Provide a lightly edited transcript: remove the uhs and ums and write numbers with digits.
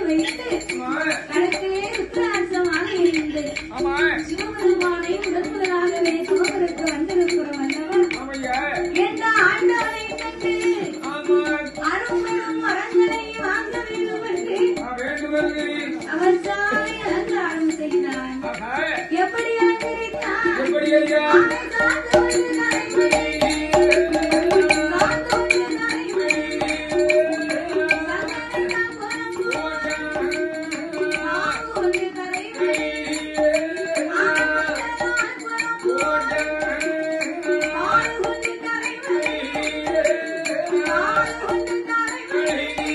வைத்து கணக்கிலே ருத்ராட்சமாக இருந்து சிவபெருமானை முதன்முதலாகவே சமபுரத்து வந்திருக்கிறோம் அல்லவா? என்ற ஆண்டவரை கண்டு அரும்பெரும் வரங்களை வாங்க வேண்டும் என்று அவர் சாலை அலங்காரம் செய்தார். எப்படியாக இருக்கிறார்?